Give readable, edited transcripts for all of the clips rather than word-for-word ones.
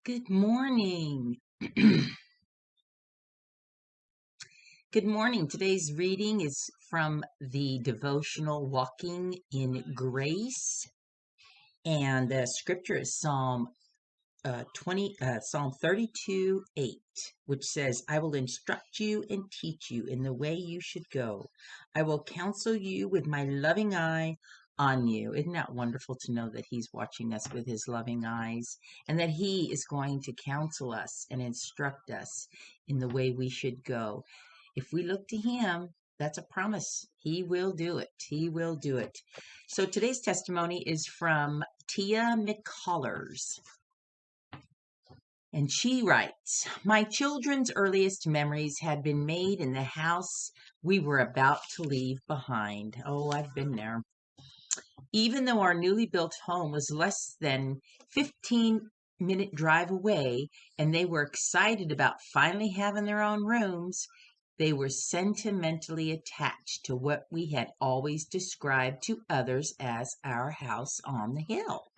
Good morning. Good morning. Today's reading is from the devotional Walking in Grace, and the scripture is Psalm 32:8, which says, "I will instruct you and teach you in the way you should go. I will counsel you with my loving eye on you." Isn't that wonderful to know that He's watching us with His loving eyes and that He is going to counsel us and instruct us in the way we should go? If we look to Him, that's a promise. He will do it. He will do it. So today's testimony is from Tia McCullers. And she writes, "My children's earliest memories had been made in the house we were about to leave behind." Oh, I've been there. Even though our newly built home was less than 15-minute drive away, and they were excited about finally having their own rooms, they were sentimentally attached to what we had always described to others as our house on the hill.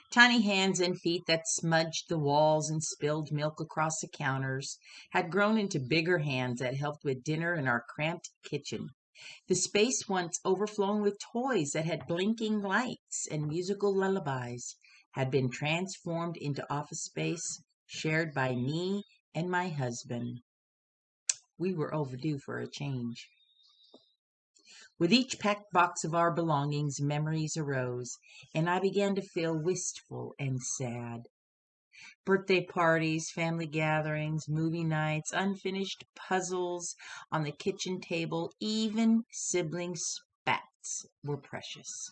Tiny hands and feet that smudged the walls and spilled milk across the counters had grown into bigger hands that helped with dinner in our cramped kitchen. The space once overflowing with toys that had blinking lights and musical lullabies had been transformed into office space shared by me and my husband. We were overdue for a change. With each packed box of our belongings, memories arose, and I began to feel wistful and sad. Birthday parties, family gatherings, movie nights, unfinished puzzles on the kitchen table, even sibling spats were precious.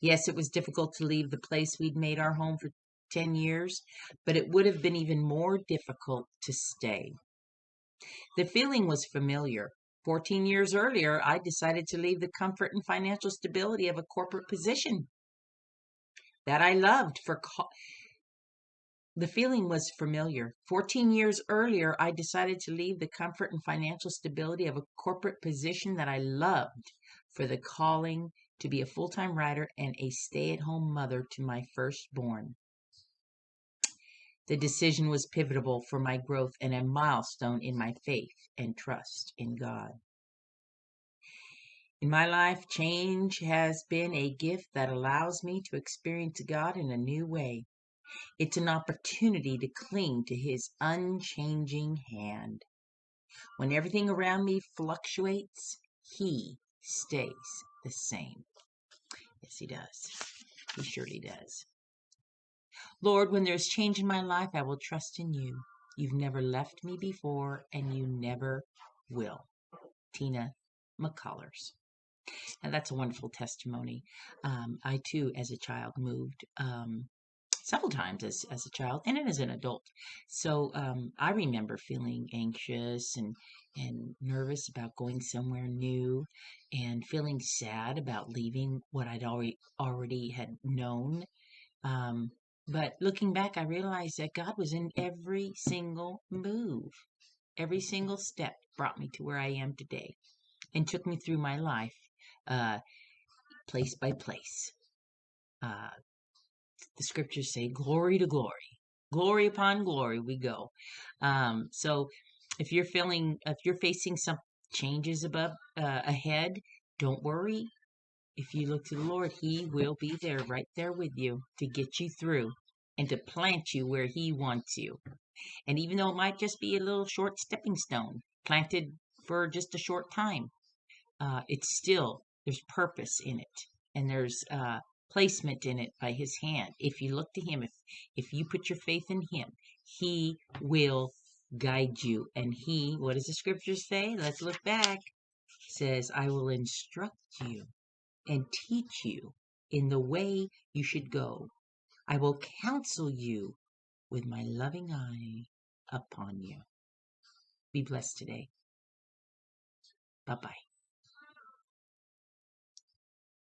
Yes, it was difficult to leave the place we'd made our home for 10 years, but it would have been even more difficult to stay. The feeling was familiar. 14 years earlier, I decided to leave the comfort and financial stability of a corporate position that I loved for the feeling was familiar. 14 years earlier, I decided to leave the comfort and financial stability of a corporate position that I loved for the calling to be a full-time writer and a stay-at-home mother to my firstborn. The decision was pivotal for my growth and a milestone in my faith and trust in God. In my life, change has been a gift that allows me to experience God in a new way. It's an opportunity to cling to His unchanging hand. When everything around me fluctuates, He stays the same. Yes, He does. He surely does. Lord, when there's change in my life, I will trust in You. You've never left me before, and You never will. Tina McCullers. And that's a wonderful testimony. I too, as a child, moved several times as a child and then as an adult. So I remember feeling anxious and nervous about going somewhere new and feeling sad about leaving what I'd already had known. But looking back, I realized that God was in every single move. Every single step brought me to where I am today and took me through my life, place by place. The scriptures say glory to glory, glory upon glory we go. So if you're facing some changes ahead, don't worry. If you look to the Lord, He will be there, right there with you to get you through and to plant you where He wants you. And even though it might just be a little short stepping stone, planted for just a short time, there's purpose in it, and there's placement in it by His hand. If you look to Him, if you put your faith in Him, He will guide you. And He, what does the scripture say? Let's look back. It says, "I will instruct you and teach you in the way you should go. I will counsel you with my loving eye upon you." Be blessed today. Bye-bye.